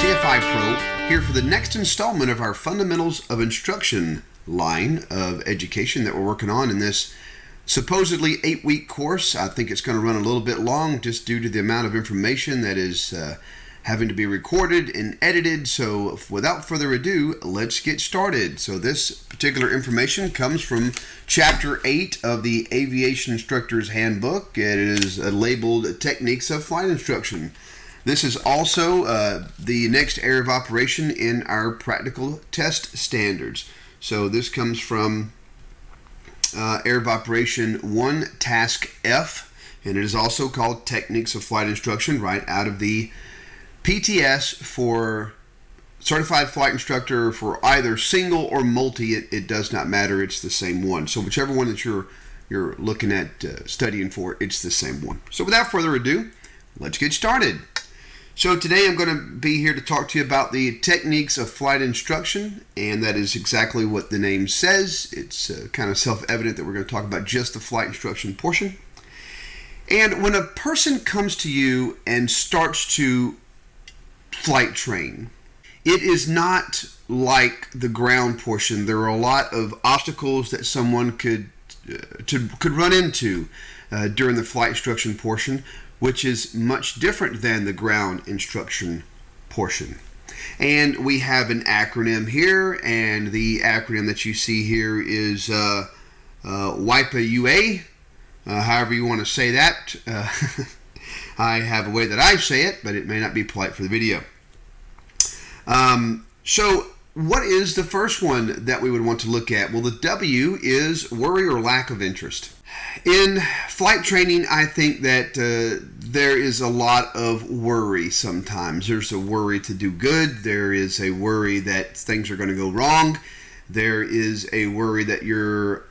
CFI Pro, here for the next installment of our Fundamentals of Instruction line of education that we're working on in this supposedly 8-week course. I think it's going to run a little bit long just due to the amount of information that is having to be recorded and edited. So without further ado, let's get started. So this particular information comes from Chapter 8 of the Aviation Instructor's Handbook. It is labeled Techniques of Flight Instruction. This is also the next area of operation in our practical test standards. So this comes from area of operation 1, task F, and it is also called Techniques of Flight Instruction, right out of the PTS for certified flight instructor for either single or multi. It does not matter. It's the same one. So whichever one that you're looking at studying for, it's the same one. So without further ado, let's get started. So today I'm going to be here to talk to you about the techniques of flight instruction, and that is exactly what the name says. It's kind of self-evident that we're going to talk about just the flight instruction portion. And when a person comes to you and starts to flight train, it is not like the ground portion. There are a lot of obstacles that someone could run into during the flight instruction portion, which is much different than the ground instruction portion. And we have an acronym here, and the acronym that you see here is WIPA UA, however you want to say that. I have a way that I say it, but it may not be polite for the video. So what is the first one that we would want to look at? Well, the W is worry or lack of interest. In flight training, I think that there is a lot of worry sometimes. There's a worry to do good. There is a worry that things are going to go wrong. There is a worry that you're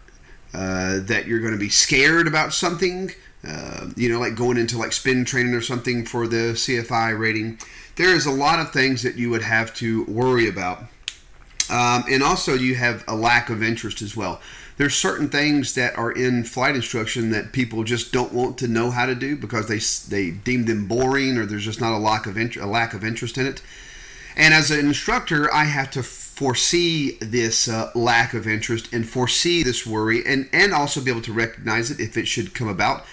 going to be scared about something, like going into like spin training or something for the CFI rating. There is a lot of things that you would have to worry about. And also you have a lack of interest as well. There's certain things that are in flight instruction that people just don't want to know how to do because they deem them boring, or there's just not a lack of interest in it. And as an instructor, I have to foresee this lack of interest and foresee this worry, and also be able to recognize it if it should come about.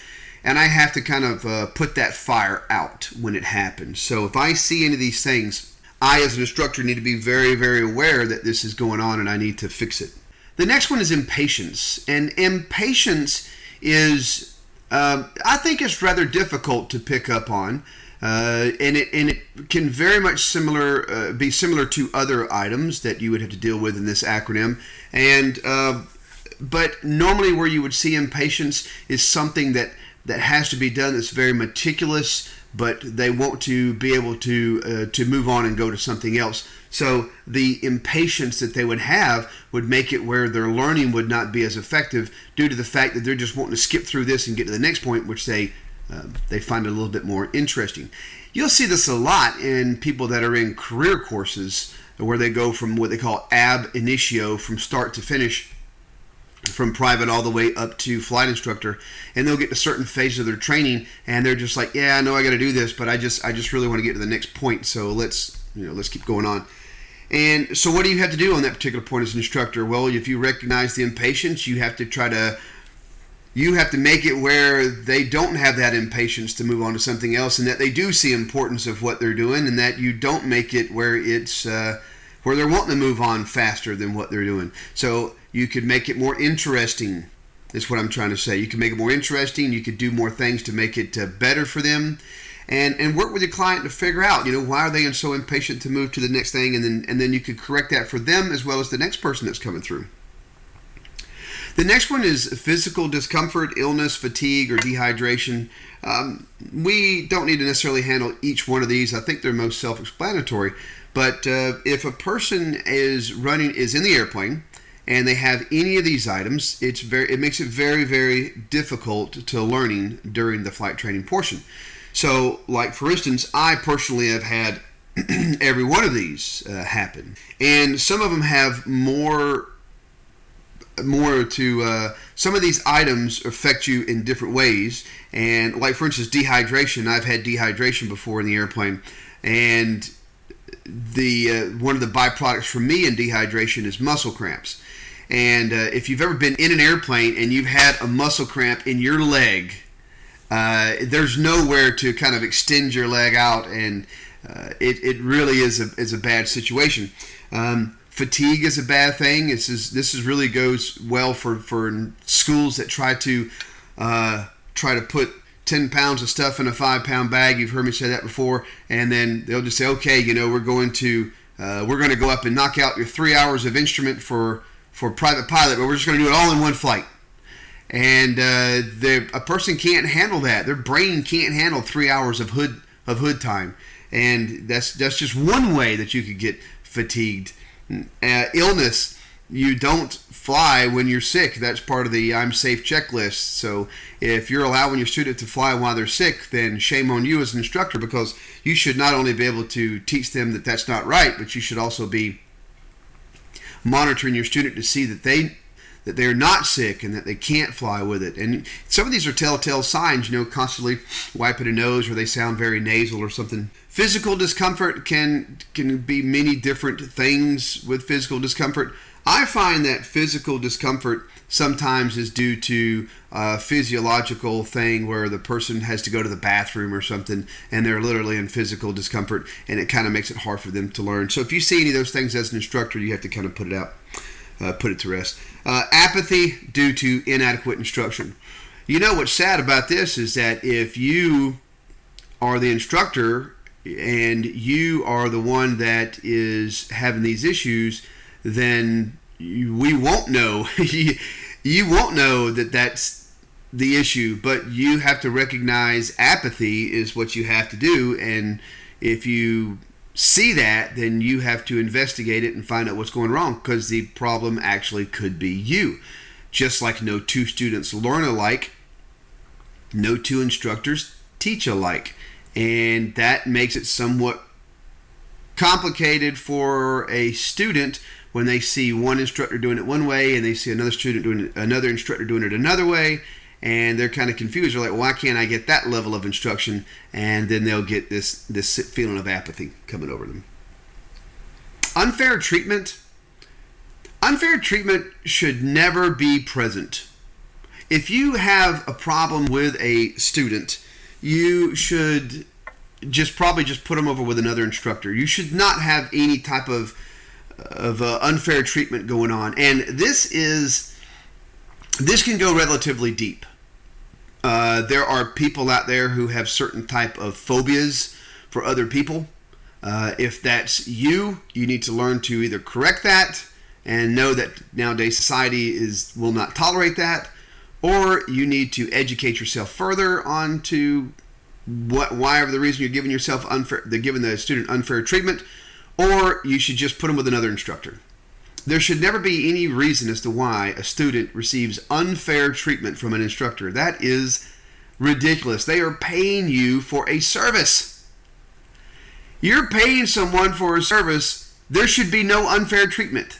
And I have to kind of put that fire out when it happens. So if I see any of these things, I as an instructor need to be very, very aware that this is going on and I need to fix it. The next one is impatience. And impatience is, I think it's rather difficult to pick up on. And it can very much be similar to other items that you would have to deal with in this acronym. But normally where you would see impatience is something that has to be done that's very meticulous, but they want to be able to move on and go to something else. So the impatience that they would have would make it where their learning would not be as effective due to the fact that they're just wanting to skip through this and get to the next point, which they find a little bit more interesting. You'll see this a lot in people that are in career courses where they go from what they call ab initio, from start to finish, from private all the way up to flight instructor, and they'll get to certain phases of their training and they're just like, yeah, I know I got to do this, but I just really want to get to the next point, so let's keep going on. And so what do you have to do on that particular point as an instructor? Well, if you recognize the impatience, you have to make it where they don't have that impatience to move on to something else, and that they do see importance of what they're doing, and that you don't make it where it's where they're wanting to move on faster than what they're doing. So you could make it more interesting, is what I'm trying to say. You can make it more interesting. You could do more things to make it better for them, and work with your client to figure out, why are they so impatient to move to the next thing, and then you could correct that for them as well as the next person that's coming through. The next one is physical discomfort, illness, fatigue, or dehydration. We don't need to necessarily handle each one of these. I think they're most self-explanatory. But if a person is in the airplane and they have any of these items, it makes it very, very difficult to learning during the flight training portion. So, like for instance, I personally have had every one of these happen, and some of them have more to some of these items affect you in different ways. And like for instance, dehydration. I've had dehydration before in the airplane, and one of the byproducts for me in dehydration is muscle cramps. And if you've ever been in an airplane and you've had a muscle cramp in your leg, there's nowhere to kind of extend your leg out, and it really is a bad situation. Fatigue is a bad thing. This is really goes well for schools that try to put 10 pounds of stuff in a 5-pound bag. You've heard me say that before, and then they'll just say, okay, we're going to go up and knock out your 3 hours of instrument for private pilot, but we're just going to do it all in one flight. And a person can't handle that. Their brain can't handle 3 hours of hood time, and that's just one way that you could get fatigued. Illness, you don't fly when you're sick. That's part of the I'm safe checklist. So if you're allowing your student to fly while they're sick, then shame on you as an instructor, because you should not only be able to teach them that that's not right, but you should also be monitoring your student to see that they're not sick and that they can't fly with it. And some of these are telltale signs, constantly wiping a nose, or they sound very nasal or something. Physical discomfort can be many different things with physical discomfort. I find that physical discomfort sometimes is due to a physiological thing where the person has to go to the bathroom or something, and they're literally in physical discomfort, and it kind of makes it hard for them to learn. So if you see any of those things as an instructor, you have to kind of put it to rest. Apathy due to inadequate instruction. What's sad about this is that if you are the instructor and you are the one that is having these issues, then we won't know. You won't know that that's the issue, but you have to recognize apathy is what you have to do, and if you see that, then you have to investigate it and find out what's going wrong, because the problem actually could be you. Just like no two students learn alike, no two instructors teach alike, and that makes it somewhat complicated for a student when they see one instructor doing it one way and they see another instructor doing it another way, and they're kind of confused. They're like, why can't I get that level of instruction? And then they'll get this feeling of apathy coming over them. Unfair treatment. Unfair treatment should never be present. If you have a problem with a student, you should probably put them over with another instructor. You should not have any type of unfair treatment going on. And this can go relatively deep. There are people out there who have certain type of phobias for other people. If that's you need to learn to either correct that and know that nowadays society will not tolerate that, or you need to educate yourself further on to whatever the reason you're giving the student unfair treatment, or you should just put them with another instructor. There should never be any reason as to why a student receives unfair treatment from an instructor. That is ridiculous. They are paying you for a service. You're paying someone for a service. There should be no unfair treatment.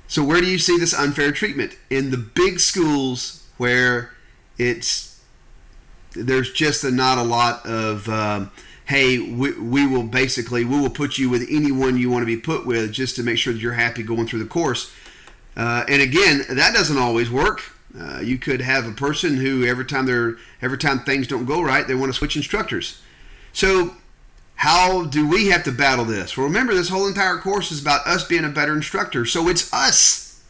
So where do you see this unfair treatment? In the big schools where there's just not a lot of hey, we will put you with anyone you want to be put with just to make sure that you're happy going through the course. And again, that doesn't always work. You could have a person who every time things don't go right, they want to switch instructors. So how do we have to battle this? Well, remember, this whole entire course is about us being a better instructor. So it's us.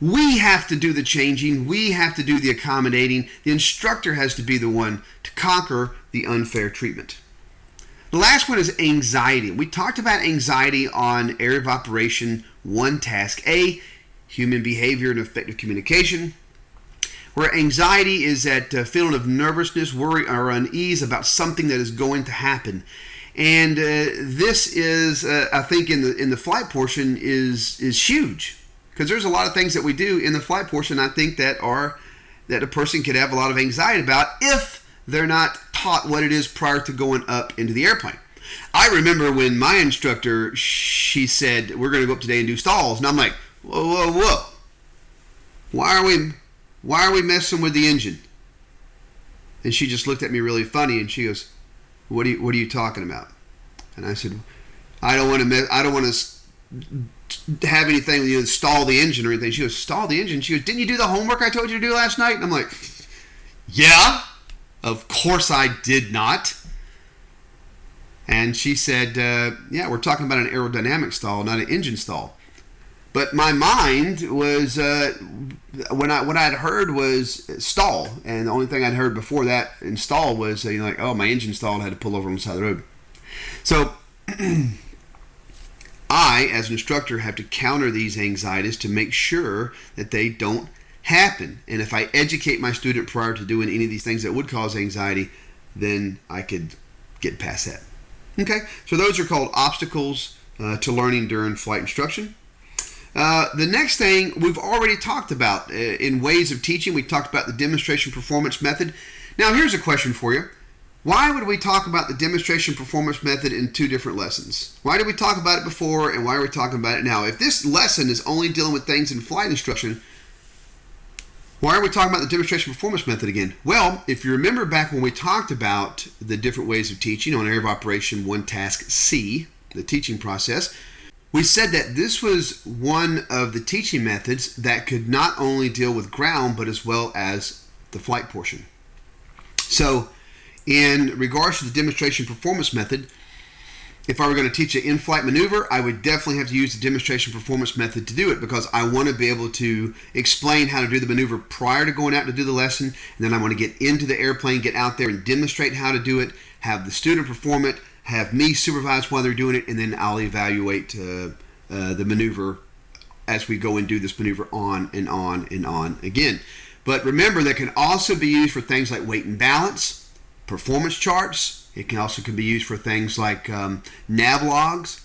We have to do the changing. We have to do the accommodating. The instructor has to be the one to conquer the unfair treatment. The last one is anxiety. We talked about anxiety on Area of Operation 1 Task A, Human Behavior and Effective Communication, where anxiety is that feeling of nervousness, worry, or unease about something that is going to happen. And this is, I think, in the flight portion is huge, because there's a lot of things that we do in the flight portion, I think, that a person could have a lot of anxiety about if they're not taught what it is prior to going up into the airplane. I remember when my instructor, she said, we're going to go up today and do stalls. And I'm like, whoa. Why are we messing with the engine? And she just looked at me really funny and she goes, what are you talking about? And I said, I don't want to have anything, stall the engine or anything. She goes, stall the engine? She goes, didn't you do the homework I told you to do last night? And I'm like, yeah, of course I did not. And she said, yeah, we're talking about an aerodynamic stall, not an engine stall. But my mind was, what I had heard was stall. And the only thing I'd heard before that in stall was, like, oh, my engine stalled, I had to pull over on the side of the road. So I, as an instructor, have to counter these anxieties to make sure that they don't happen. And if I educate my student prior to doing any of these things that would cause anxiety, then I could get past that. Okay, so those are called obstacles to learning during flight instruction. The next thing we've already talked about in ways of teaching. We talked about the demonstration performance method. Now here's a question for you. Why would we talk about the demonstration performance method in two different lessons? Why did we talk about it before and why are we talking about it now? If this lesson is only dealing with things in flight instruction, why are we talking about the demonstration performance method again? Well, if you remember back when we talked about the different ways of teaching on Area of Operation 1 Task C, the teaching process, we said that this was one of the teaching methods that could not only deal with ground, but as well as the flight portion. So, in regards to the demonstration performance method, if I were going to teach an in-flight maneuver, I would definitely have to use the demonstration performance method to do it because I want to be able to explain how to do the maneuver prior to going out to do the lesson, and then I want to get into the airplane, get out there and demonstrate how to do it, have the student perform it, have me supervise while they're doing it, and then I'll evaluate the maneuver as we go and do this maneuver on and on and on again. But remember, that can also be used for things like weight and balance, performance charts. It can also be used for things like nav logs,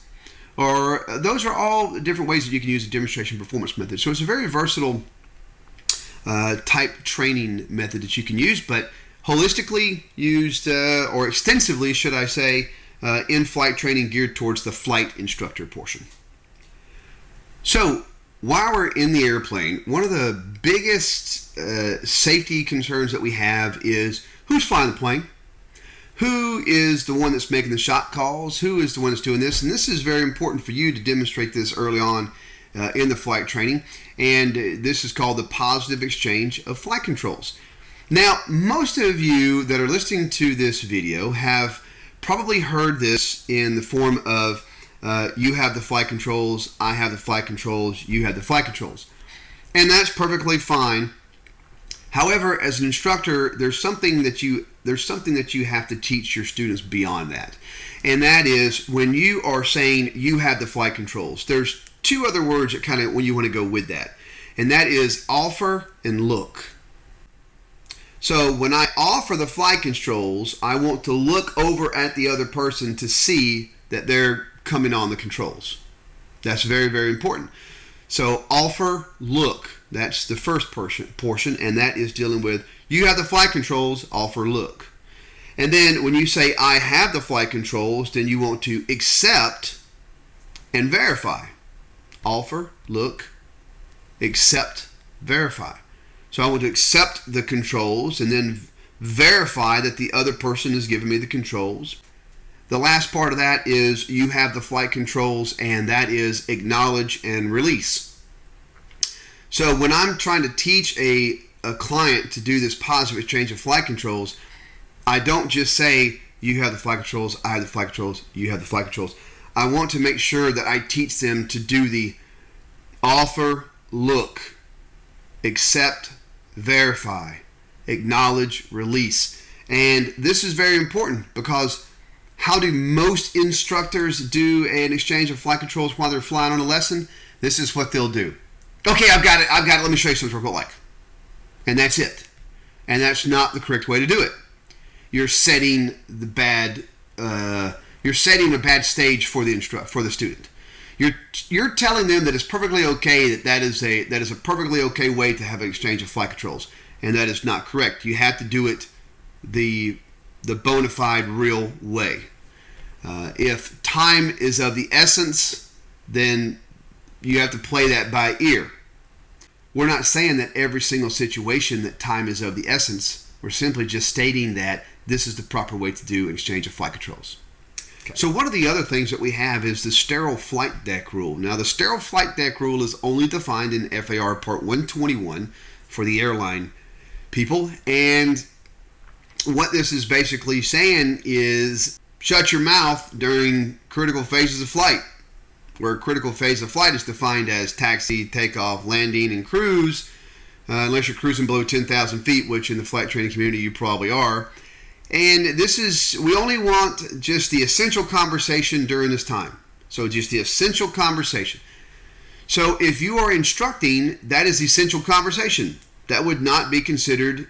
or those are all different ways that you can use a demonstration performance method. So it's a very versatile type training method that you can use, but holistically used, or extensively, should I say, in-flight training geared towards the flight instructor portion. So while we're in the airplane, one of the biggest safety concerns that we have is who's flying the plane? Who is the one that's making the shot calls? Who is the one that's doing this? And this is very important for you to demonstrate this early on in the flight training. And this is called the positive exchange of flight controls. Now, most of you that are listening to this video have probably heard this in the form of you have the flight controls, I have the flight controls, you have the flight controls. And that's perfectly fine. However, as an instructor, there's something that you have to teach your students beyond that. And that is when you are saying you have the flight controls, there's two other words that kind of when you want to go with that. And that is offer and look. So when I offer the flight controls, I want to look over at the other person to see that they're coming on the controls. That's very, very important. So offer, look. That's the first portion, and that is dealing with you have the flight controls, offer, look. And then when you say I have the flight controls, then you want to accept and verify. Offer, look, accept, verify. So I want to accept the controls and then verify that the other person is giving me the controls. The last part of that is you have the flight controls, and that is acknowledge and release. So when I'm trying to teach a client to do this positive exchange of flight controls, I don't just say, you have the flight controls, I have the flight controls, you have the flight controls. I want to make sure that I teach them to do the offer, look, accept, verify, acknowledge, release. And this is very important because how do most instructors do an exchange of flight controls while they're flying on a lesson? This is what they'll do. Okay, I've got it. Let me show you something real quick. And that's it. And that's not the correct way to do it. You're setting a bad stage for the student. You're telling them that it's perfectly okay that is a perfectly okay way to have an exchange of flight controls, and that is not correct. You have to do it the bona fide real way. If time is of the essence, then you have to play that by ear. We're not saying that every single situation that time is of the essence. We're simply just stating that this is the proper way to do an exchange of flight controls. So one of the other things that we have is the sterile flight deck rule. Now, the sterile flight deck rule is only defined in FAR Part 121 for the airline people. And what this is basically saying is shut your mouth during critical phases of flight, where a critical phase of flight is defined as taxi, takeoff, landing, and cruise, unless you're cruising below 10,000 feet, which in the flight training community you probably are. And we only want just the essential conversation during this time. So just the essential conversation. So if you are instructing, that is essential conversation. That would not be considered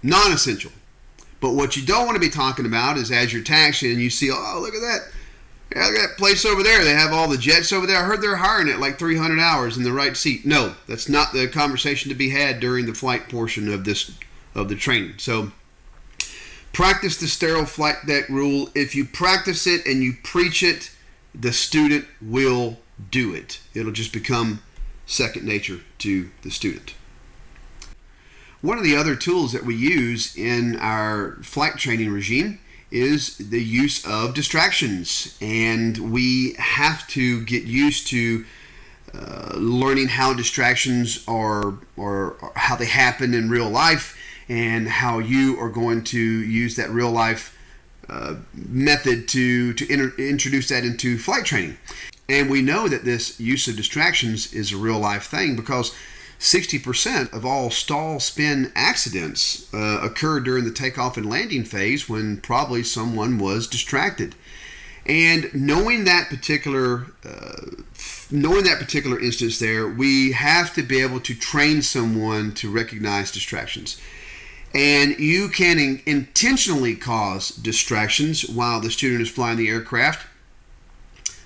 non-essential. But what you don't want to be talking about is as you're taxiing and you see, oh, look at that. Yeah, look at that place over there. They have all the jets over there. I heard they're hiring at like 300 hours in the right seat. No, that's not the conversation to be had during the flight portion of the training. So practice the sterile flight deck rule. If you practice it and you preach it, the student will do it. It'll just become second nature to the student. One of the other tools that we use in our flight training regime is the use of distractions. And we have to get used to learning how distractions are, or how they happen in real life, and how you are going to use that real life method to introduce that into flight training. And we know that this use of distractions is a real life thing because 60% of all stall spin accidents occur during the takeoff and landing phase when probably someone was distracted. And knowing that particular instance there, we have to be able to train someone to recognize distractions. And you can intentionally cause distractions while the student is flying the aircraft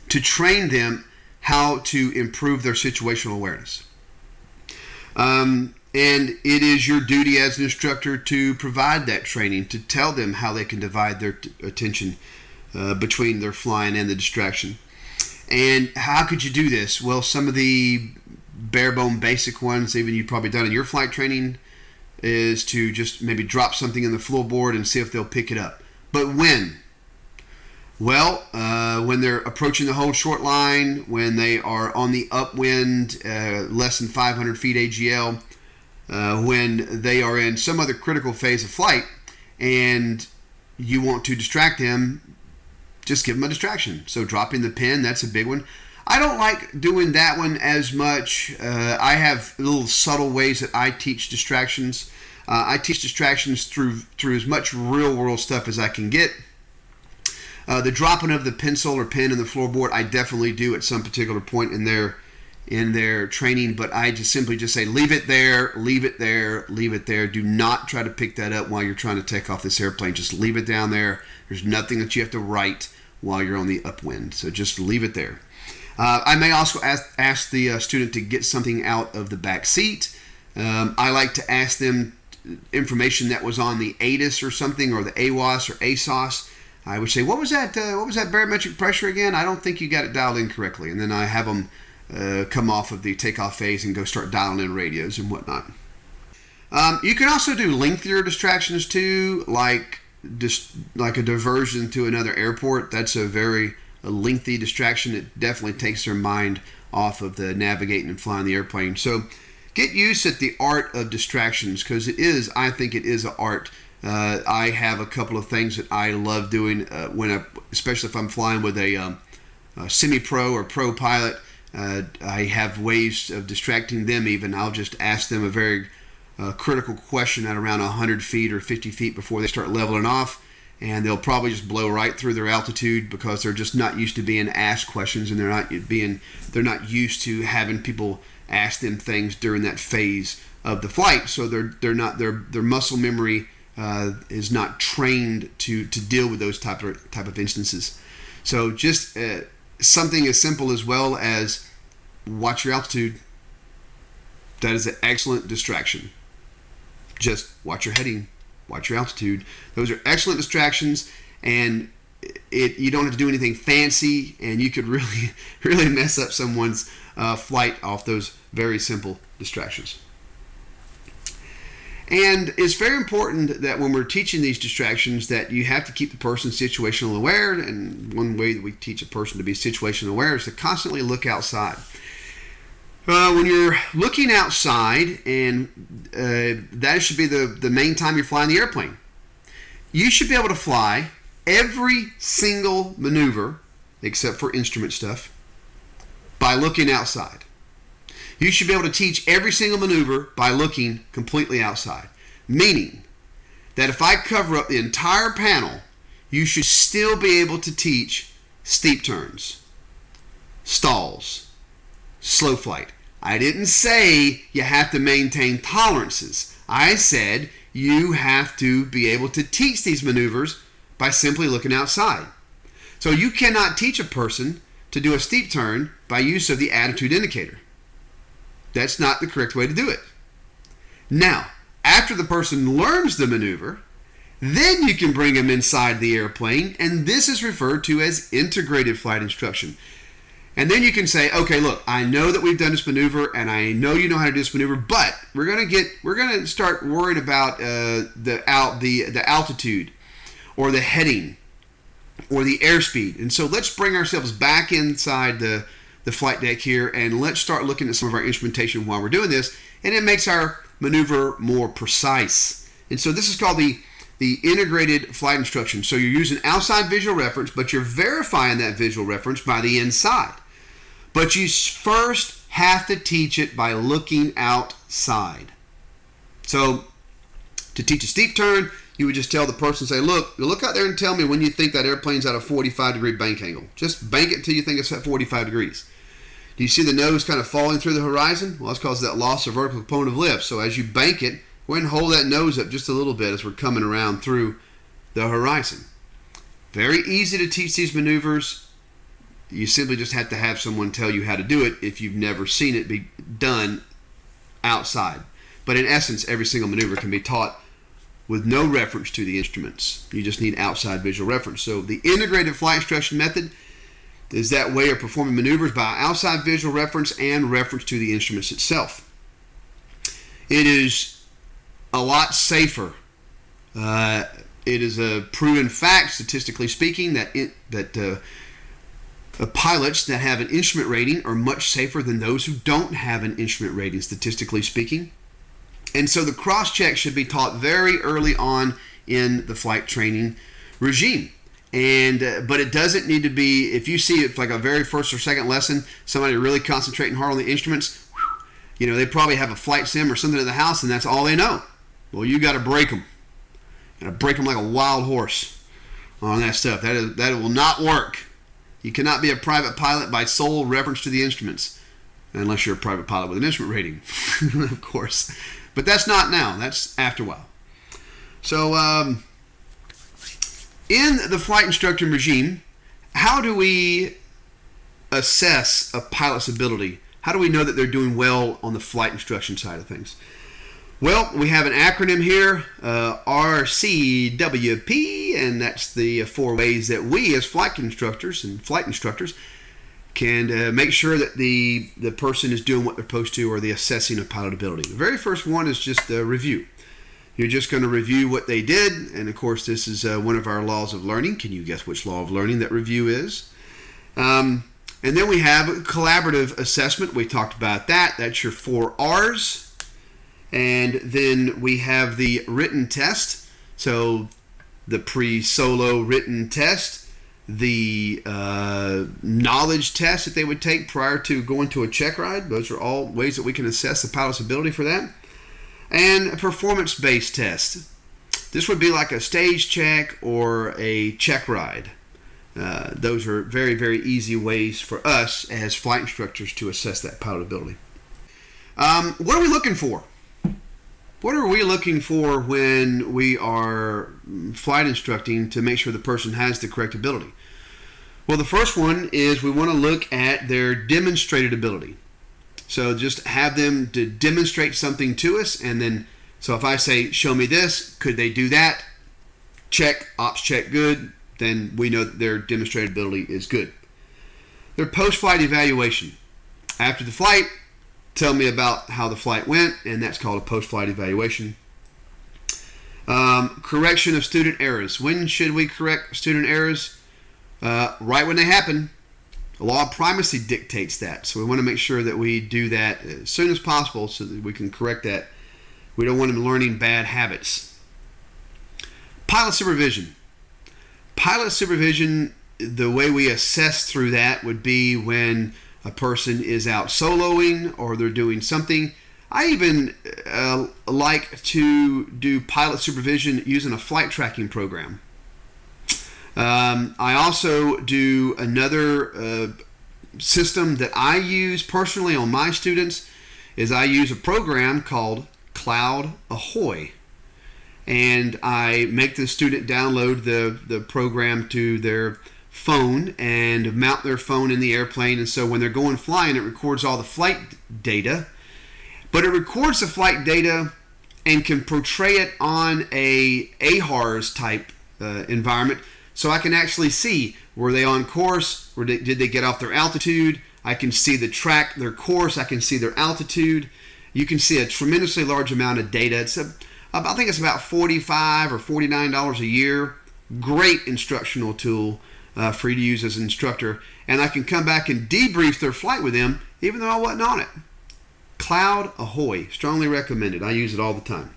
to train them how to improve their situational awareness. And it is your duty as an instructor to provide that training, to tell them how they can divide their attention between their flying and the distraction. And how could you do this? Well, some of the bare bone basic ones, even you've probably done in your flight training, is to just maybe drop something in the floorboard and see if they'll pick it up. But when? Well, when they're approaching the hold short line, when they are on the upwind, less than 500 feet AGL, when they are in some other critical phase of flight, and you want to distract them, just give them a distraction. So dropping the pin, that's a big one. I don't like doing that one as much. I have little subtle ways that I teach distractions. I teach distractions through as much real world stuff as I can get. The dropping of the pencil or pen in the floorboard, I definitely do at some particular point in their training, but I just simply say, leave it there, leave it there, leave it there. Do not try to pick that up while you're trying to take off this airplane. Just leave it down there. There's nothing that you have to write while you're on the upwind, so just leave it there. I may also ask the student to get something out of the back seat. I like to ask them information that was on the ATIS or something, or the AWOS or ASOS. I would say, what was that barometric pressure again? I don't think you got it dialed in correctly. And then I have them come off of the takeoff phase and go start dialing in radios and whatnot. You can also do lengthier distractions too, like a diversion to another airport. That's a very lengthy distraction. It definitely takes their mind off of the navigating and flying the airplane. So get used at the art of distractions, because I think it is an art. I have a couple of things that I love doing especially if I'm flying with a semi-pro or pro pilot. I have ways of distracting them even. I'll just ask them a very critical question at around 100 feet or 50 feet before they start leveling off, and they'll probably just blow right through their altitude because they're just not used to being asked questions, and they're not used to having people ask them things during that phase of the flight. So their muscle memory is not trained to deal with those type of instances. So just something as simple as well as watch your altitude. That is an excellent distraction. Just watch your heading, watch your altitude. Those are excellent distractions, and you don't have to do anything fancy, and you could really, really mess up someone's flight off those very simple distractions. And it's very important that when we're teaching these distractions that you have to keep the person situational aware. And one way that we teach a person to be situational aware is to constantly look outside. When you're looking outside, and that should be the main time you're flying the airplane, you should be able to fly every single maneuver, except for instrument stuff, by looking outside. You should be able to teach every single maneuver by looking completely outside. Meaning that if I cover up the entire panel, you should still be able to teach steep turns, stalls, slow flight. I didn't say you have to maintain tolerances. I said you have to be able to teach these maneuvers by simply looking outside. So you cannot teach a person to do a steep turn by use of the attitude indicator. That's not the correct way to do it. Now, after the person learns the maneuver, then you can bring them inside the airplane, and this is referred to as integrated flight instruction. And then you can say, okay, look, I know that we've done this maneuver, and I know you know how to do this maneuver, but we're gonna start worrying about the altitude, or the heading, or the airspeed. And so let's bring ourselves back inside the flight deck here, and let's start looking at some of our instrumentation while we're doing this, and it makes our maneuver more precise. And so this is called the integrated flight instruction. So you're using outside visual reference, but you're verifying that visual reference by the inside. But you first have to teach it by looking outside. So to teach a steep turn, you would just tell the person, say, look out there and tell me when you think that airplane's at a 45-degree bank angle. Just bank it until you think it's at 45 degrees. Do you see the nose kind of falling through the horizon? Well, that's because of that loss of vertical component of lift. So as you bank it, go ahead and hold that nose up just a little bit as we're coming around through the horizon. Very easy to teach these maneuvers. You simply just have to have someone tell you how to do it if you've never seen it be done outside. But in essence, every single maneuver can be taught with no reference to the instruments. You just need outside visual reference. So the integrated flight instruction method is that way of performing maneuvers by outside visual reference and reference to the instruments itself. It is a lot safer. It is a proven fact, statistically speaking, that pilots that have an instrument rating are much safer than those who don't have an instrument rating, statistically speaking. And so the cross-check should be taught very early on in the flight training regime. But it doesn't need to be, if you see it like a very first or second lesson, somebody really concentrating hard on the instruments, they probably have a flight sim or something at the house and that's all they know. Well, you got to break them. You got to break them like a wild horse on that stuff. That will not work. You cannot be a private pilot by sole reference to the instruments, unless you're a private pilot with an instrument rating, of course. But that's not now. That's after a while. So in the flight instructor regime, how do we assess a pilot's ability? How do we know that they're doing well on the flight instruction side of things? Well, we have an acronym here, RCWP, and that's the 4 ways that we as flight instructors can make sure that the person is doing what they're supposed to, or the assessing of pilot ability. The very first one is just a review. You're just going to review what they did, and of course this is one of our laws of learning. Can you guess which law of learning that review is? And then we have collaborative assessment. We talked about that. That's your 4 R's. And then we have the written test. So the pre-solo written test, the knowledge test that they would take prior to going to a check ride. Those are all ways that we can assess the pilot's ability for that. And a performance-based test. This would be like a stage check or a check ride. Those are very, very easy ways for us as flight instructors to assess that pilot ability. What are we looking for? What are we looking for when we are flight instructing to make sure the person has the correct ability? Well, the first one is we want to look at their demonstrated ability. So just have them to demonstrate something to us, and then, so if I say, show me this, could they do that? Check, ops check, good. Then we know that their demonstrated ability is good. Their post-flight evaluation. After the flight, tell me about how the flight went, and that's called a post-flight evaluation. Correction of student errors. When should we correct student errors? Right when they happen. The law of primacy dictates that. So we want to make sure that we do that as soon as possible so that we can correct that. We don't want them learning bad habits. Pilot supervision. Pilot supervision, the way we assess through that would be when a person is out soloing or they're doing something. I even like to do pilot supervision using a flight tracking program. I also do another system that I use personally on my students is I use a program called Cloud Ahoy. And I make the student download the program to their phone and mount their phone in the airplane. And so when they're going flying, it records all the flight data. But it records the flight data and can portray it on a AHARS type environment. So I can actually see, were they on course? Did they get off their altitude? I can see the track, their course. I can see their altitude. You can see a tremendously large amount of data. I think it's about $45 or $49 a year. Great instructional tool for you to use as an instructor. And I can come back and debrief their flight with them, even though I wasn't on it. Cloud Ahoy. Strongly recommended. I use it all the time.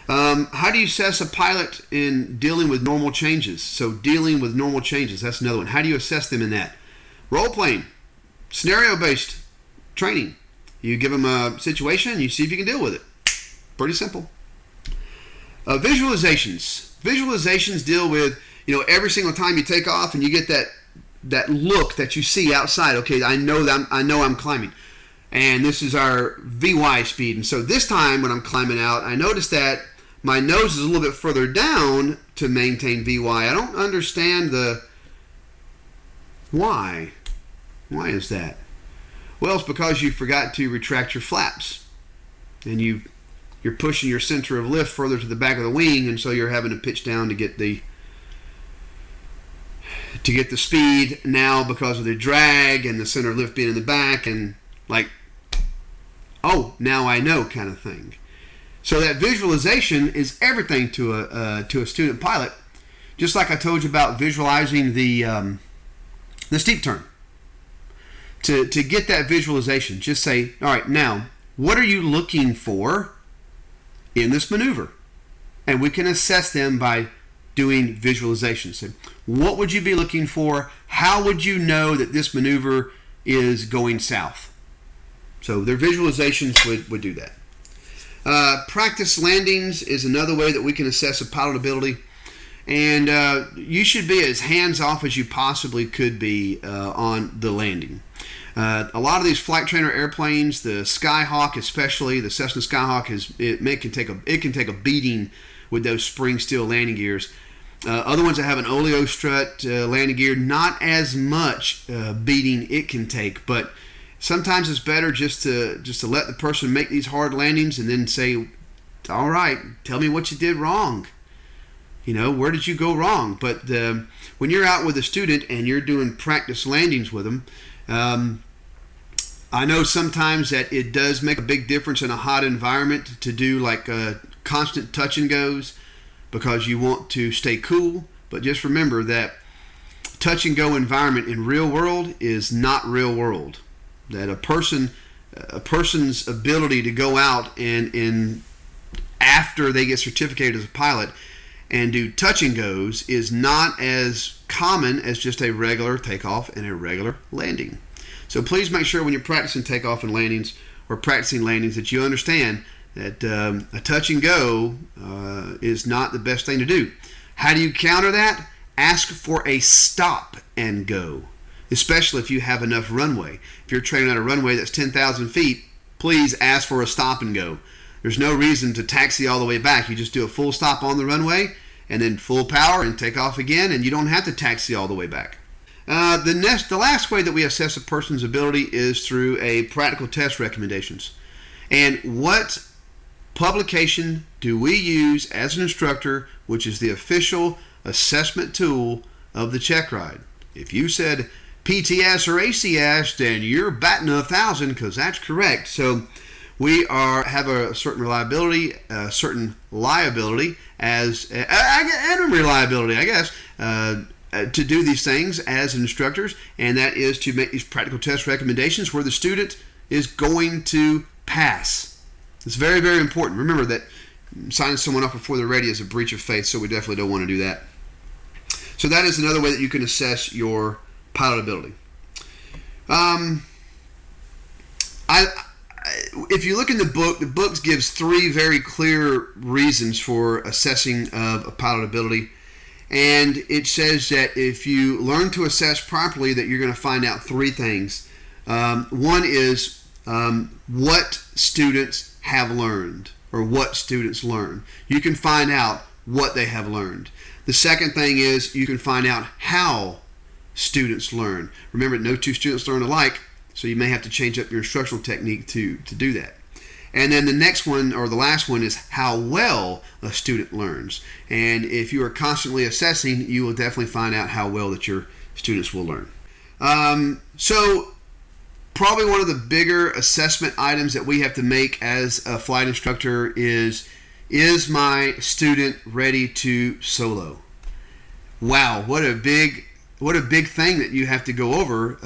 How do you assess a pilot in dealing with normal changes? So dealing with normal changes, that's another one. How do you assess them in that? Role-playing, scenario-based training. You give them a situation and you see if you can deal with it. Pretty simple. Visualizations. Visualizations deal with, every single time you take off and you get that look that you see outside. Okay, I know I'm climbing. And this is our VY speed. And so this time when I'm climbing out, I notice that my nose is a little bit further down to maintain VY. I don't understand the why. Why is that? Well, it's because you forgot to retract your flaps. And you're pushing your center of lift further to the back of the wing, and so you're having to pitch down to get the speed now because of the drag and the center of lift being in the back, and now I know kind of thing. So that visualization is everything to a student pilot. Just like I told you about visualizing the steep turn. To get that visualization, just say, all right, now, what are you looking for in this maneuver? And we can assess them by doing visualizations. So what would you be looking for? How would you know that this maneuver is going south? So their visualizations would do that. Practice landings is another way that we can assess a pilot ability. And you should be as hands-off as you possibly could be on the landing. A lot of these flight trainer airplanes, the Skyhawk especially, the Cessna Skyhawk, it can take a beating with those spring steel landing gears. Other ones that have an oleo strut landing gear, not as much beating it can take, but sometimes it's better just to let the person make these hard landings and then say, all right, tell me what you did wrong. Where did you go wrong? But when you're out with a student and you're doing practice landings with them, I know sometimes that it does make a big difference in a hot environment to do constant touch and goes because you want to stay cool. But just remember that touch and go environment in real world is not real world. That a person's ability to go out and after they get certificated as a pilot and do touch and goes is not as common as just a regular takeoff and a regular landing. So please make sure when you're practicing takeoff and landings or practicing landings that you understand that a touch and go is not the best thing to do. How do you counter that? Ask for a stop and go, especially if you have enough runway. If you're training on a runway that's 10,000 feet, please ask for a stop and go. There's no reason to taxi all the way back. You just do a full stop on the runway and then full power and take off again, and you don't have to taxi all the way back. The last way that we assess a person's ability is through a practical test recommendations. And what publication do we use as an instructor, which is the official assessment tool of the check ride? If you said PTS or ACS, then you're batting 1,000 because that's correct. So have a certain reliability, a certain liability and reliability, I guess, to do these things as instructors, and that is to make these practical test recommendations where the student is going to pass. It's very, very important. Remember that signing someone up before they're ready is a breach of faith, so we definitely don't want to do that. So that is another way that you can assess your pilot ability. If you look in the book gives 3 very clear reasons for assessing of a pilot ability. And it says that if you learn to assess properly, that you're going to find out 3 things. One is what students have learned, or what students learn. You can find out what they have learned. The second thing is you can find out how students learn. Remember, no 2 students learn alike, so you may have to change up your instructional technique to do that. And then the next one, or the last one, is how well a student learns. And if you are constantly assessing, you will definitely find out how well that your students will learn. So probably one of the bigger assessment items that we have to make as a flight instructor is my student ready to solo? Wow, what a big thing that you have to go over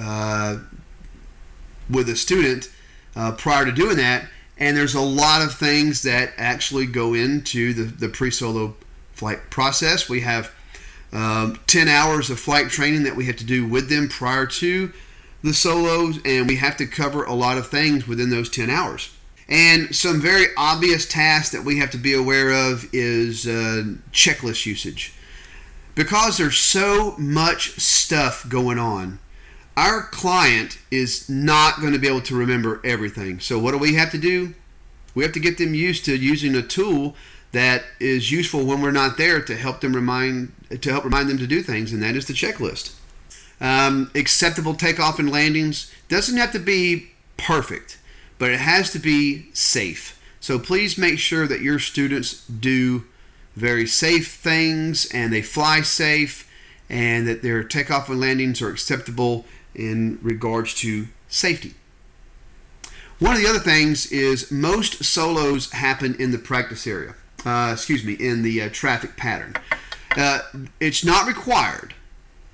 with a student prior to doing that. And there's a lot of things that actually go into the pre-solo flight process. We have 10 hours of flight training that we have to do with them prior to the solos, and we have to cover a lot of things within those 10 hours. And some very obvious tasks that we have to be aware of is checklist usage. Because there's so much stuff going on, our client is not going to be able to remember everything. So what do we have to do? We have to get them used to using a tool that is useful when we're not there to help remind them to do things, and that is the checklist. Acceptable takeoff and landings doesn't have to be perfect, but it has to be safe. So please make sure that your students do very safe things, and they fly safe, and that their takeoff and landings are acceptable in regards to safety. One of the other things is most solos happen in the practice area. In the traffic pattern. It's not required.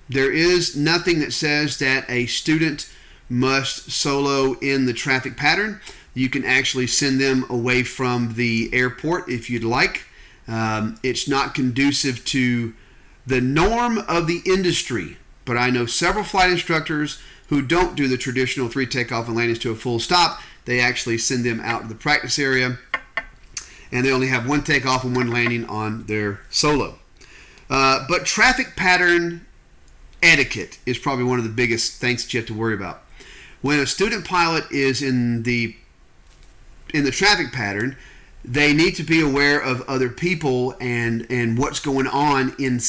There is nothing that says that a student must solo in the traffic pattern. You can actually send them away from the airport if you'd like. It's not conducive to the norm of the industry. But I know several flight instructors who don't do the traditional 3 takeoff and landings to a full stop. They actually send them out to the practice area, and they only have 1 takeoff and 1 landing on their solo. But traffic pattern etiquette is probably one of the biggest things that you have to worry about. When a student pilot is in the traffic pattern, they need to be aware of other people and what's going on and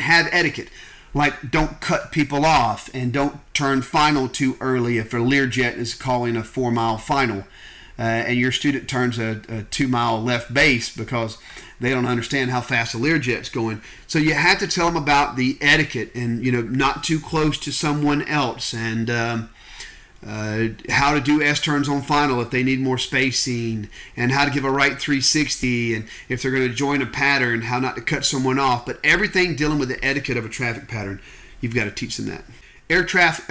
have etiquette. Like, don't cut people off, and don't turn final too early if a Learjet is calling a 4-mile final, and your student turns a 2-mile left base because they don't understand how fast a Learjet's going. So you have to tell them about the etiquette, and not too close to someone else, and how to do S-turns on final if they need more spacing, and how to give a right 360, and if they're going to join a pattern, how not to cut someone off. But everything dealing with the etiquette of a traffic pattern, you've got to teach them that. Aircraft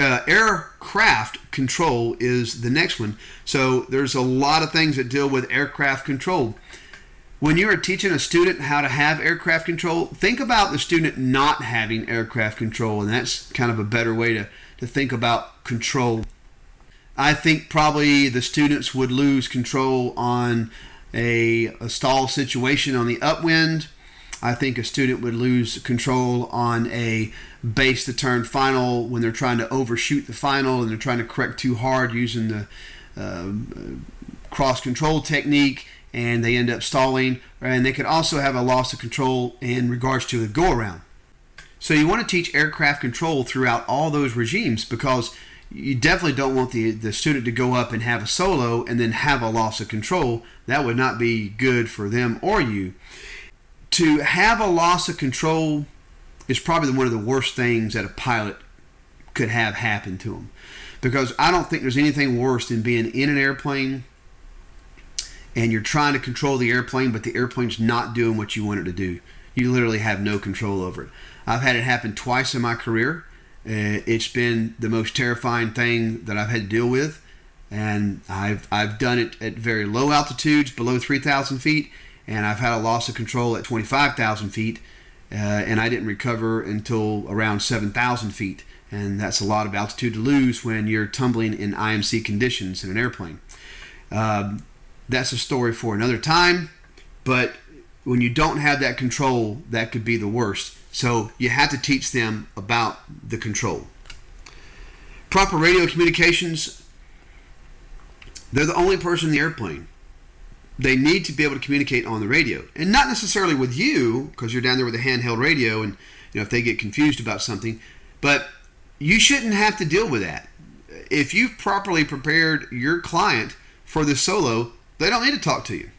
control is the next one. So there's a lot of things that deal with aircraft control. When you are teaching a student how to have aircraft control, think about the student not having aircraft control, and that's kind of a better way to think about control. I think probably the students would lose control on a stall situation on the upwind. I think a student would lose control on a base to turn final when they're trying to overshoot the final and they're trying to correct too hard using the cross control technique, and they end up stalling. And they could also have a loss of control in regards to a go around. So you want to teach aircraft control throughout all those regimes, because you definitely don't want the student to go up and have a solo and then have a loss of control. That would not be good for them or you. To have a loss of control is probably one of the worst things that a pilot could have happen to them, because I don't think there's anything worse than being in an airplane and you're trying to control the airplane, but the airplane's not doing what you want it to do. You literally have no control over it. I've had it happen twice in my career. It's been the most terrifying thing that I've had to deal with, and I've done it at very low altitudes, below 3,000 feet, and I've had a loss of control at 25,000 feet, and I didn't recover until around 7,000 feet, and that's a lot of altitude to lose when you're tumbling in IMC conditions in an airplane. That's a story for another time, but when you don't have that control, that could be the worst. So you have to teach them about the control. Proper radio communications, they're the only person in the airplane. They need to be able to communicate on the radio. And not necessarily with you, because you're down there with a handheld radio and if they get confused about something, but you shouldn't have to deal with that. If you've properly prepared your client for the solo, they don't need to talk to you.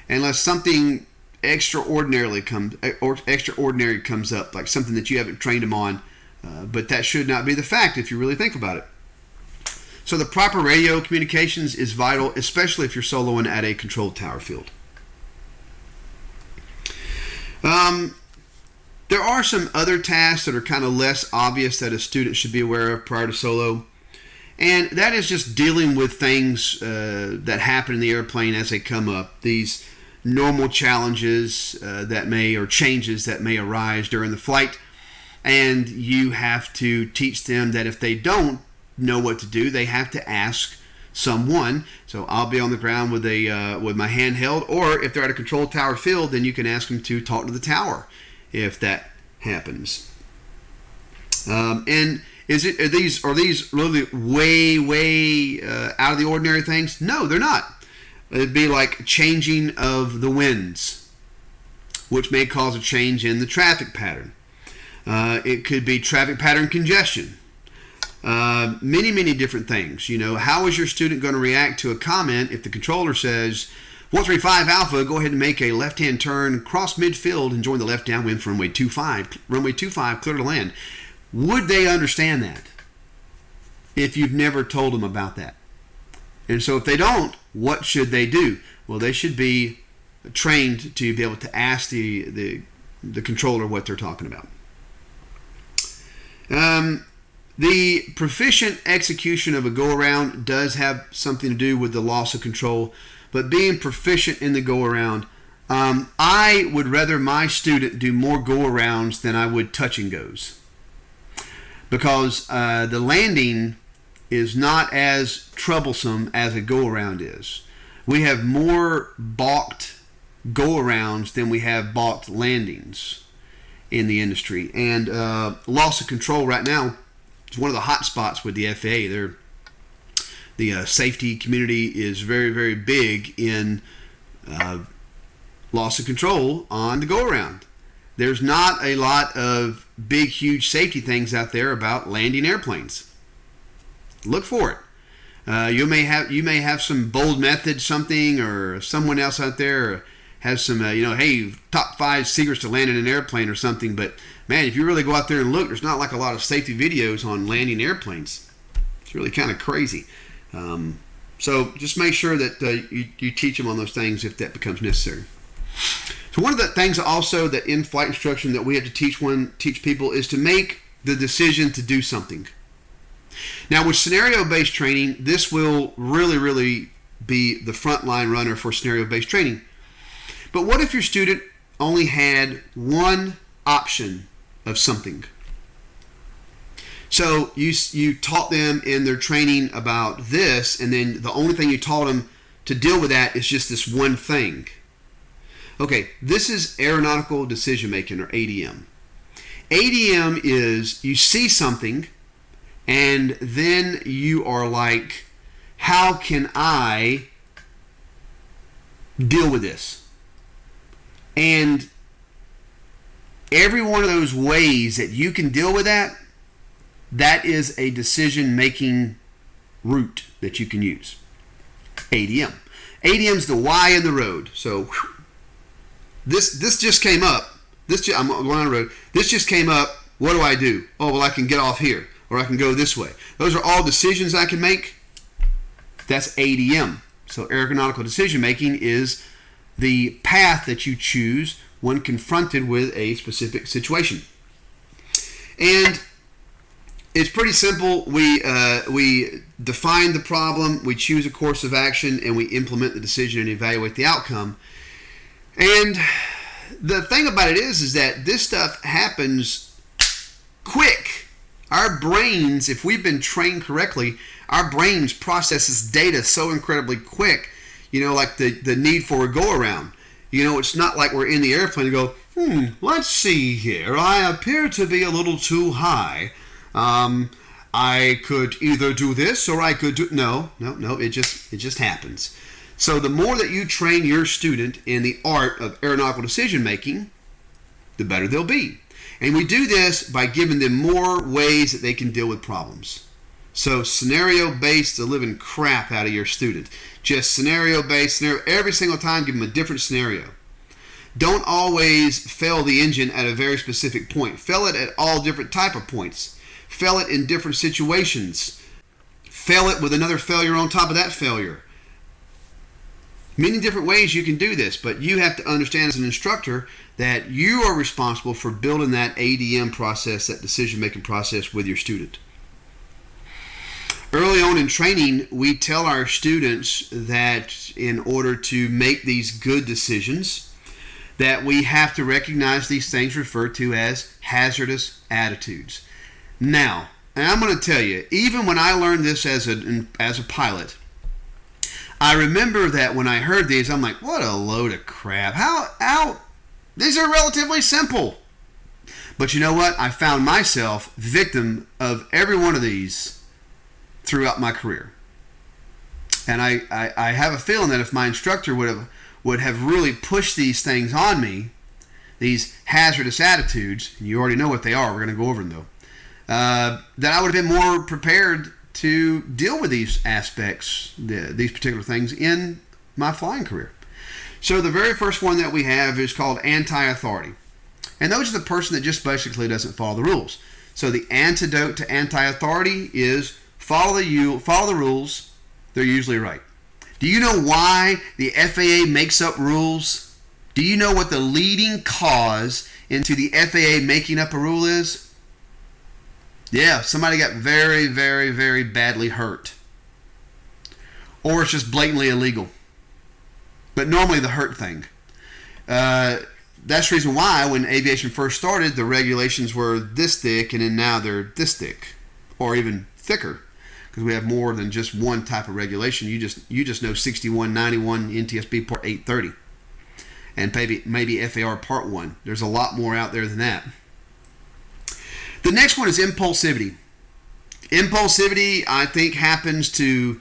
Unless something extraordinary comes up, like something that you haven't trained them on, but that should not be the fact if you really think about it. So the proper radio communications is vital, especially if you're soloing at a controlled tower field. There are some other tasks that are kind of less obvious that a student should be aware of prior to solo, and that is just dealing with things that happen in the airplane as they come up. These normal challenges or changes that may arise during the flight, and you have to teach them that if they don't know what to do, they have to ask someone. So I'll be on the ground with my handheld, or if they're at a controlled tower field, then you can ask them to talk to the tower if that happens. And are these really way out of the ordinary things? No, they're not. It'd be like changing of the winds, which may cause a change in the traffic pattern. It could be traffic pattern congestion. Many different things. How is your student going to react to a comment if the controller says, 135 Alpha, go ahead and make a left-hand turn, cross midfield, and join the left downwind for runway 25, clear to land? Would they understand that if you've never told them about that? And so if they don't, what should they do? Well, they should be trained to be able to ask the controller what they're talking about. The proficient execution of a go-around does have something to do with the loss of control, but being proficient in the go-around, I would rather my student do more go-arounds than I would touch and goes, because the landing is not as troublesome as a go-around is. We have more balked go-arounds than we have balked landings in the industry, and loss of control right now is one of the hot spots with the FAA. The safety community is very big in loss of control on the go-around. There's not a lot of big, huge safety things out there about landing airplanes. Look for it. You may have some bold method, something, or someone else out there has some, hey, top 5 secrets to land in an airplane or something. But man, if you really go out there and look, there's not like a lot of safety videos on landing airplanes. It's really kind of crazy. So just make sure that you teach them on those things if that becomes necessary. So one of the things also that in flight instruction that we have to teach people is to make the decision to do something. Now with scenario-based training, this will really be the frontline runner for scenario-based training. But what if your student only had one option of something? So you taught them in their training about this, and then the only thing you taught them to deal with that is just this one thing. Okay, this is aeronautical decision making, or ADM. ADM is you see something, and then you are like, how can I deal with this? And every one of those ways that you can deal with that is a decision-making route that you can use. ADM. ADM's the why in the road. So this just came up. I'm going on the road. This just came up. What do I do? Oh, well, I can get off here. or I can go this way. Those are all decisions I can make. That's ADM. So ergonomical decision making is the path that you choose when confronted with a specific situation. And it's pretty simple. We define the problem, we choose a course of action, and we implement the decision and evaluate the outcome. And the thing about it is that this stuff happens quick. Our brains, if we've been trained correctly, our brains processes data so incredibly quick, like the need for a go-around. It's not like we're in the airplane and go, let's see here. I appear to be a little too high. I could either do this or I could do... No, it just happens. So the more that you train your student in the art of aeronautical decision making, the better they'll be. And we do this by giving them more ways that they can deal with problems. So scenario-based the living crap out of your student. Just scenario-based, every single time give them a different scenario. Don't always fail the engine at a very specific point. Fail it at all different type of points. Fail it in different situations. Fail it with another failure on top of that failure. Many different ways you can do this, but you have to understand as an instructor that you are responsible for building that ADM process, that decision-making process with your student. Early on in training, we tell our students that in order to make these good decisions, that we have to recognize these things referred to as hazardous attitudes. Now, and I'm going to tell you, even when I learned this as a pilot, I remember that when I heard these, I'm like, what a load of crap. How these are relatively simple. But you know what? I found myself victim of every one of these throughout my career. And I have a feeling that if my instructor would have really pushed these things on me, these hazardous attitudes, and you already know what they are, we're going to go over them though, that I would have been more prepared to deal with these aspects, these particular things in my flying career. So the very first one that we have is called anti-authority. And those are the person that just basically doesn't follow the rules. So the antidote to anti-authority is follow the rules. They're usually right. Do you know why the FAA makes up rules? Do you know what the leading cause into the FAA making up a rule is? Yeah, somebody got very, very, very badly hurt. Or it's just blatantly illegal. But normally the hurt thing. That's the reason why when aviation first started, the regulations were this thick, and then now they're this thick. Or even thicker. Because we have more than just one type of regulation. You just know 6191 NTSB Part 830. And maybe FAR Part 1. There's a lot more out there than that. The next one is impulsivity. Impulsivity, I think, happens to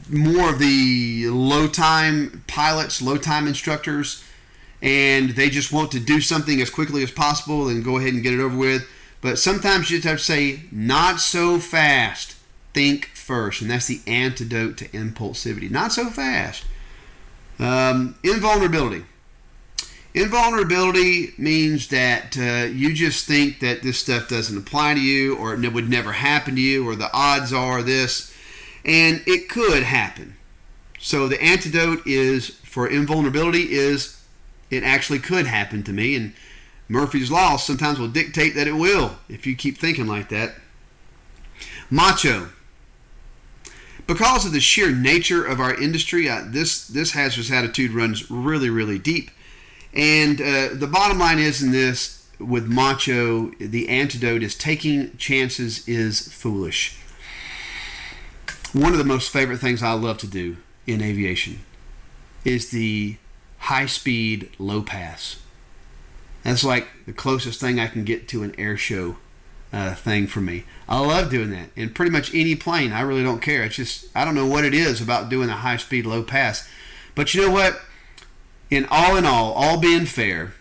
more of the low-time pilots, low-time instructors, and they just want to do something as quickly as possible and go ahead and get it over with. But sometimes you just have to say, not so fast. Think first, and that's the antidote to impulsivity. Not so fast. Invulnerability. Invulnerability means that you just think that this stuff doesn't apply to you, or it would never happen to you, or the odds are this, and it could happen. So the antidote is for invulnerability is it actually could happen to me, and Murphy's Law sometimes will dictate that it will if you keep thinking like that. Macho. Because of the sheer nature of our industry, this hazardous attitude runs really, really deep. And the bottom line is in this, with macho, the antidote is taking chances is foolish. One of the most favorite things I love to do in aviation is the high-speed, low-pass. That's like the closest thing I can get to an air show thing for me. I love doing that. In pretty much any plane, I really don't care. It's just, I don't know what it is about doing a high-speed, low-pass. But you know what? In all being fair,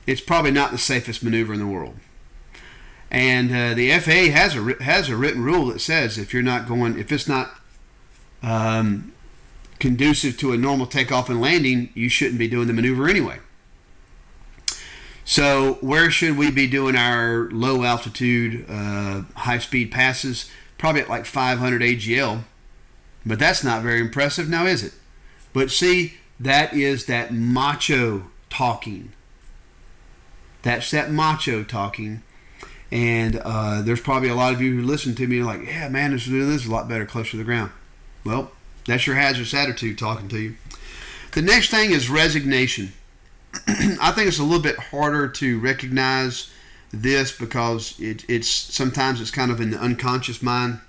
it's probably not the safest maneuver in the world. And the FAA has a written rule that says if it's not conducive to a normal takeoff and landing, you shouldn't be doing the maneuver anyway. So where should we be doing our low altitude, high speed passes? Probably at like 500 AGL. But that's not very impressive now, is it? But see, that is that macho talking. That's that macho talking. And there's probably a lot of you who listen to me and are like, yeah, man, this is a lot better closer to the ground. Well, that's your hazardous attitude talking to you. The next thing is resignation. I think it's a little bit harder to recognize this because it's sometimes it's kind of in the unconscious mind.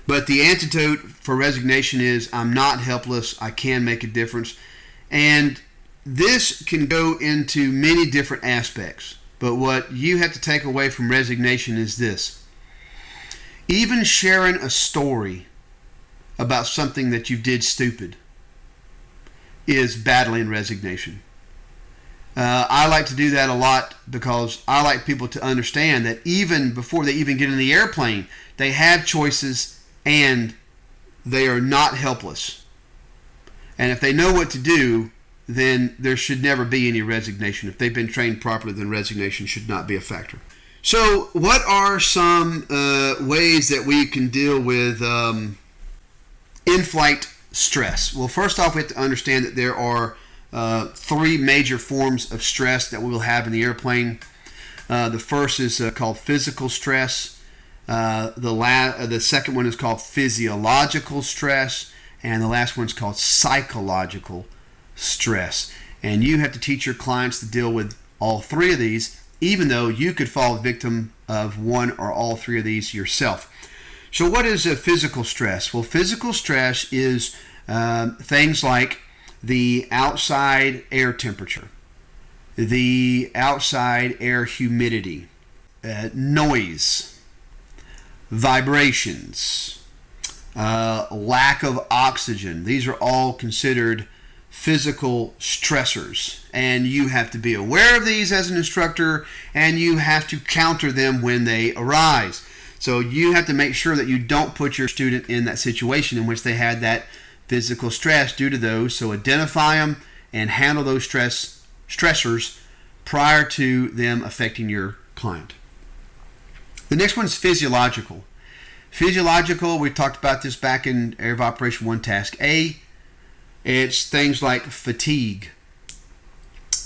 But the antidote for resignation is I'm not helpless. I can make a difference. And this can go into many different aspects. But what you have to take away from resignation is this. Even sharing a story about something that you did stupid is battling resignation. I like to do that a lot because I like people to understand that even before they even get in the airplane, they have choices and they are not helpless. And if they know what to do, then there should never be any resignation. If they've been trained properly, then resignation should not be a factor. So what are some ways that we can deal with in-flight stress? Well, first off, we have to understand that there are three major forms of stress that we will have in the airplane. The first is called physical stress. The second one is called physiological stress, and the last one is called psychological stress. And you have to teach your clients to deal with all three of these, even though you could fall victim of one or all three of these yourself. So what is a physical stress? Well, physical stress is things like the outside air temperature, the outside air humidity, noise, vibrations, lack of oxygen. These are all considered physical stressors, and you have to be aware of these as an instructor, and you have to counter them when they arise. So you have to make sure that you don't put your student in that situation in which they had that physical stress due to those. So identify them and handle those stressors prior to them affecting your client. The next one is physiological. Physiological, we talked about this back in Area of Operation 1 Task A. It's things like fatigue,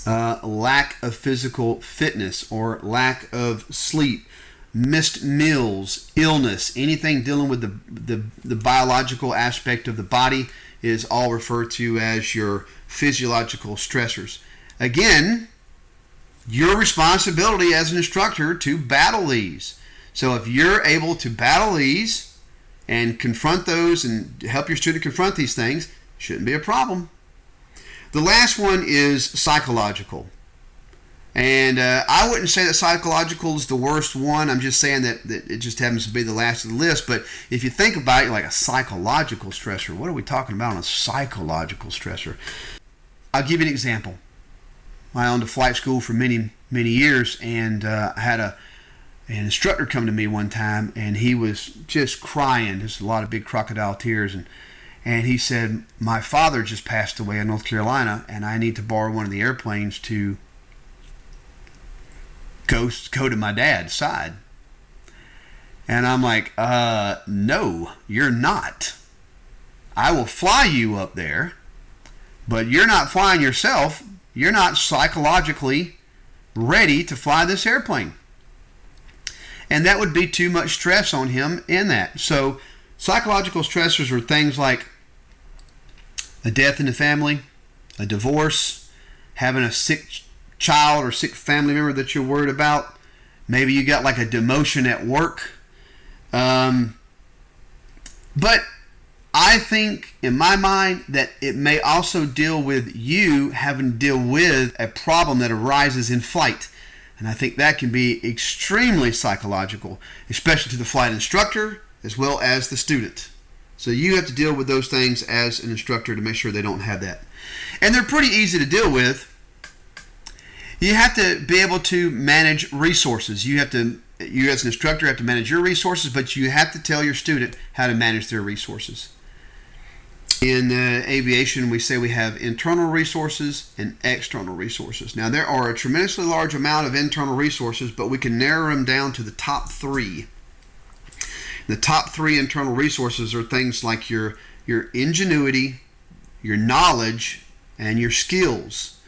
lack of physical fitness or lack of sleep, missed meals, illness, anything dealing with the biological aspect of the body is all referred to as your physiological stressors. Again, your responsibility as an instructor to battle these. So if you're able to battle these and confront those and help your student confront these things, shouldn't be a problem. The last one is psychological. And I wouldn't say that psychological is the worst one. I'm just saying that it just happens to be the last of the list. But if you think about it, like a psychological stressor, what are we talking about on a psychological stressor? I'll give you an example. I owned a flight school for many, many years, and I had an instructor come to me one time, and he was just crying, just a lot of big crocodile tears, and he said, my father just passed away in North Carolina, and I need to borrow one of the airplanes to go to my dad's side. And I'm like, no, you're not. I will fly you up there, but you're not flying yourself. You're not psychologically ready to fly this airplane. And that would be too much stress on him in that. So psychological stressors are things like a death in the family, a divorce, having a sick child or sick family member that you're worried about. Maybe you got like a demotion at work. But I think in my mind that it may also deal with you having to deal with a problem that arises in flight. And I think that can be extremely psychological, especially to the flight instructor as well as the student. So you have to deal with those things as an instructor to make sure they don't have that. And they're pretty easy to deal with. You have to be able to manage resources. You as an instructor have to manage your resources, but you have to tell your student how to manage their resources. In aviation, we say we have internal resources and external resources. Now, there are a tremendously large amount of internal resources, but we can narrow them down to the top three. The top three internal resources are things like your ingenuity, your knowledge, and your skills.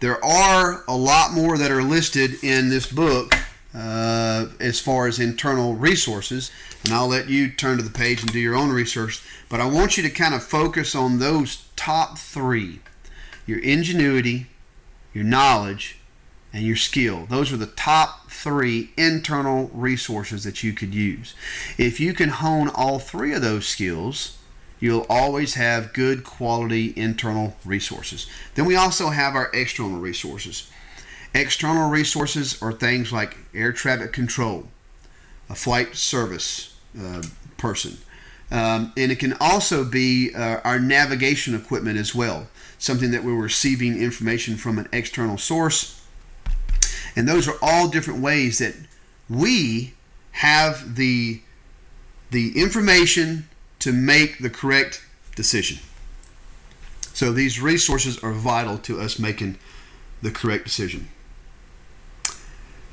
There are a lot more that are listed in this book as far as internal resources, and I'll let you turn to the page and do your own research, but I want you to kind of focus on those top three: your ingenuity, your knowledge, and your skill. Those are the top three internal resources that you could use. If you can hone all three of those skills, you'll always have good quality internal resources. Then we also have our external resources. External resources are things like air traffic control, a flight service person. And it can also be our navigation equipment as well, something that we're receiving information from an external source. And those are all different ways that we have the information to make the correct decision. So these resources are vital to us making the correct decision.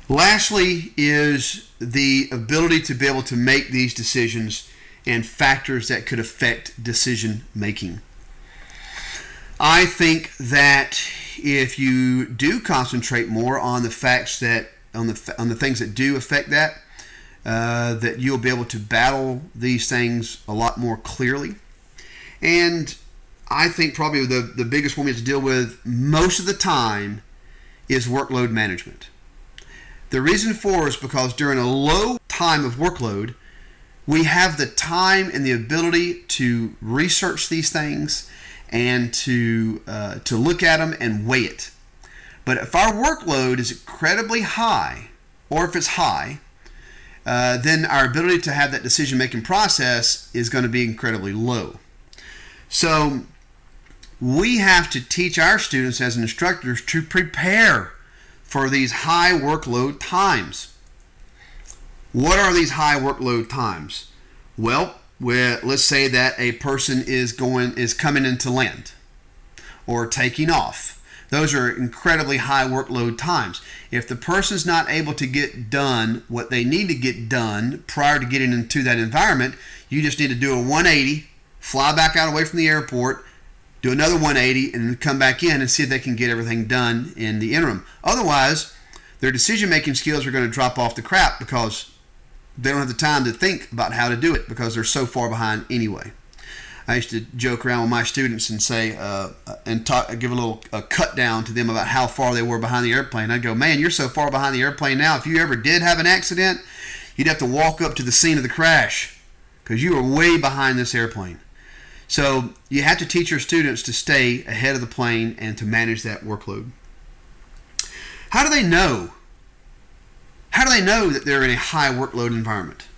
Lastly is the ability to be able to make these decisions and factors that could affect decision making. I think that if you do concentrate more on the facts that on the things that do affect that, that you'll be able to battle these things a lot more clearly. And I think probably the biggest one we have to deal with most of the time is workload management. The reason for is because during a low time of workload, we have the time and the ability to research these things and to look at them and weigh it. But if our workload is incredibly high, or if it's high, then our ability to have that decision-making process is going to be incredibly low. So we have to teach our students as instructors to prepare for these high workload times. What are these high workload times? Well, let's say that a person is coming into land or taking off. Those are incredibly high workload times. If the person's not able to get done what they need to get done prior to getting into that environment, you just need to do a 180, fly back out away from the airport, do another 180, and then come back in and see if they can get everything done in the interim. Otherwise, their decision-making skills are going to drop off the crap because they don't have the time to think about how to do it because they're so far behind anyway. I used to joke around with my students and say, give a cut down to them about how far they were behind the airplane. I'd go, man, you're so far behind the airplane now. If you ever did have an accident, you'd have to walk up to the scene of the crash because you were way behind this airplane. So you have to teach your students to stay ahead of the plane and to manage that workload. How do they know? How do they know that they're in a high workload environment?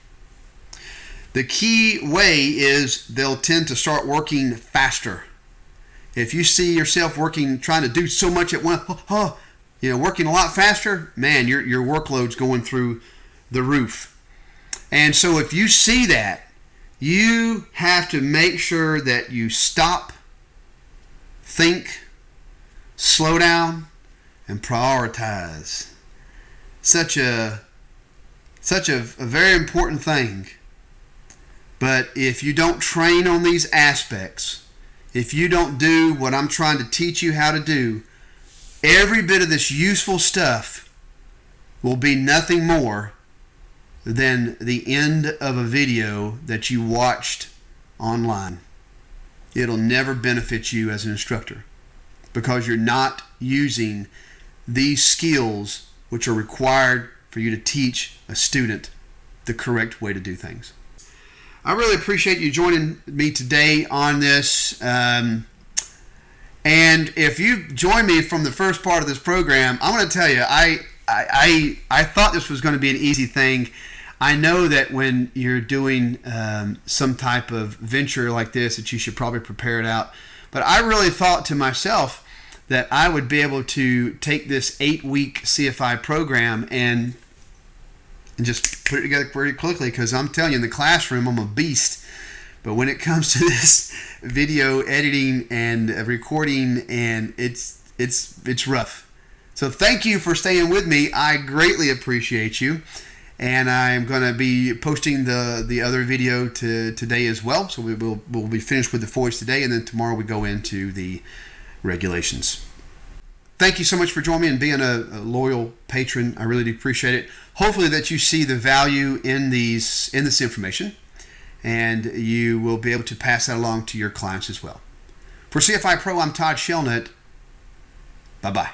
The key way is they'll tend to start working faster. If you see yourself trying to do so much at once, working a lot faster, man, your workload's going through the roof. And so if you see that, you have to make sure that you stop, think, slow down, and prioritize. Such a very important thing. But if you don't train on these aspects, if you don't do what I'm trying to teach you how to do, every bit of this useful stuff will be nothing more than the end of a video that you watched online. It'll never benefit you as an instructor because you're not using these skills which are required for you to teach a student the correct way to do things. I really appreciate you joining me today on this. And if you joined me from the first part of this program, I'm going to tell you, I thought this was going to be an easy thing. I know that when you're doing some type of venture like this, that you should probably prepare it out. But I really thought to myself that I would be able to take this 8-week CFI program and just put it together very quickly, because I'm telling you, in the classroom, I'm a beast. But when it comes to this video editing and recording, and it's rough. So thank you for staying with me. I greatly appreciate you. And I'm going to be posting the other video today as well. So we'll be finished with the FOIs today, and then tomorrow we go into the regulations. Thank you so much for joining me and being a loyal patron. I really do appreciate it. Hopefully that you see the value in this information, and you will be able to pass that along to your clients as well. For CFI Pro, I'm Todd Shellnut. Bye-bye.